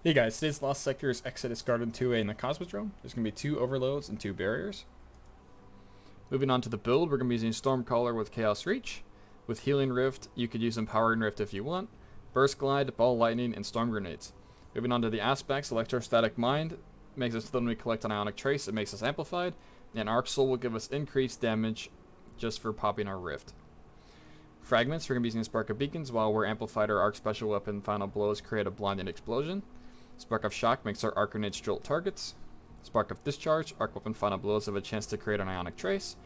Hey guys, today's Lost Sector is Exodus Garden 2A in the Cosmodrome. There's going to be 2 overloads and 2 barriers. Moving on to the build, we're going to be using Stormcaller with Chaos Reach. With Healing Rift, you could use Empowering Rift if you want, Burst Glide, Ball Lightning, and Storm Grenades. Moving on to the aspects, Electrostatic Mind makes us when we collect an Ionic Trace, it makes us amplified, and Arc Soul will give us increased damage just for popping our Rift. Fragments, we're going to be using Spark of Beacons while we're amplified our Arc Special Weapon Final Blows create a blinding explosion. Spark of Shock makes our Arc Grenades jolt targets. Spark of Discharge, Arc Weapon Final Blows have a chance to create an Ionic Trace.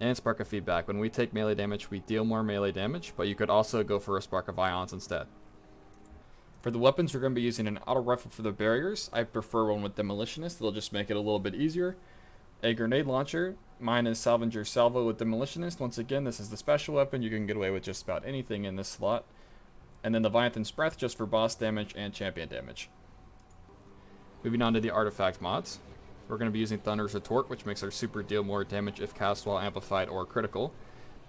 And Spark of Feedback, when we take melee damage, we deal more melee damage, but you could also go for a Spark of Ions instead. For the weapons, we're going to be using an auto rifle for the barriers. I prefer one with Demolitionist, it'll just make it a little bit easier. A grenade launcher, mine is Salvager Salvo with Demolitionist. Once again, this is the special weapon, you can get away with just about anything in this slot. And then the Leviathan's Breath just for boss damage and champion damage. Moving on to the artifact mods, we're going to be using Thunder's Retort, which makes our super deal more damage if cast while amplified or critical.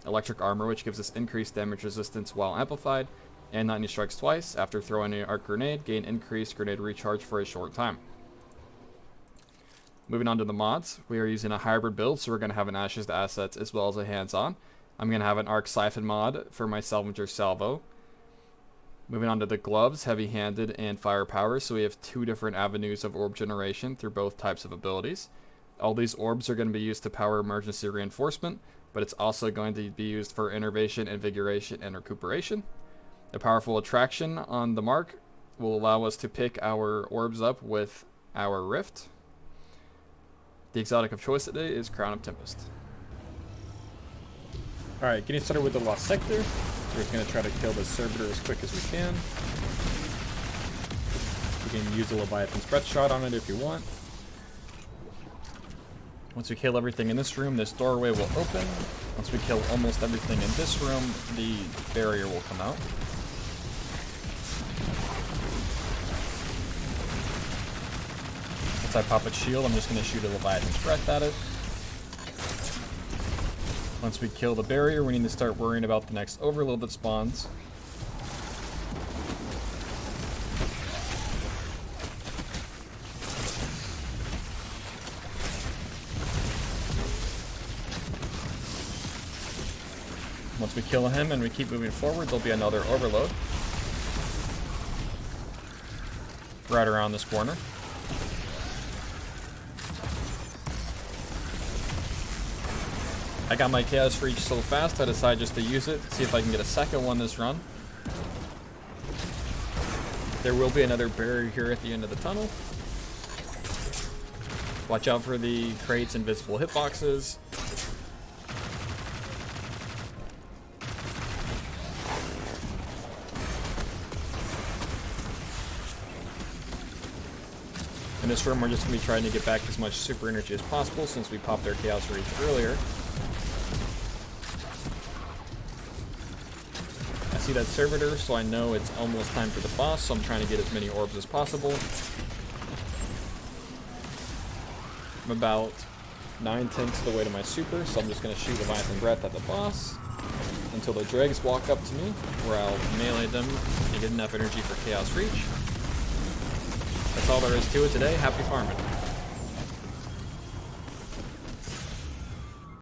Electric Armor, which gives us increased damage resistance while amplified, and Lightning Strikes twice. After throwing an Arc Grenade, gain increased grenade recharge for a short time. Moving on to the mods, we are using a hybrid build, so we're going to have an Ashes to Assets as well as a hands-on. I'm going to have an Arc Siphon mod for my Salvager Salvo. Moving on to the gloves, heavy-handed and firepower, so we have 2 different avenues of orb generation through both types of abilities. All these orbs are going to be used to power emergency reinforcement, but it's also going to be used for innervation, invigoration, and recuperation. A powerful attraction on the mark will allow us to pick our orbs up with our rift. The exotic of choice today is Crown of Tempest. Alright, getting started with the Lost Sector. We're just going to try to kill the servitor as quick as we can. You can use a Leviathan's Breath shot on it if you want. Once we kill everything in this room, this doorway will open. Once we kill almost everything in this room, the barrier will come out. Once I pop its shield, I'm just going to shoot a Leviathan's Breath at it. Once we kill the barrier, we need to start worrying about the next overload that spawns. Once we kill him and we keep moving forward, there'll be another overload right around this corner. I got my Chaos Reach so fast, I decided just to use it, see if I can get a second one this run. There will be another barrier here at the end of the tunnel. Watch out for the crates and visible hitboxes. In this room, we're just going to be trying to get back as much super energy as possible since we popped our Chaos Reach earlier. I see that servitor, so I know it's almost time for the boss, so I'm trying to get as many orbs as possible. I'm about 9/10 of the way to my super, so I'm just going to shoot Leviathan Breath at the boss until the dregs walk up to me, where I'll melee them and get enough energy for Chaos Reach. That's all there is to it today. Happy farming.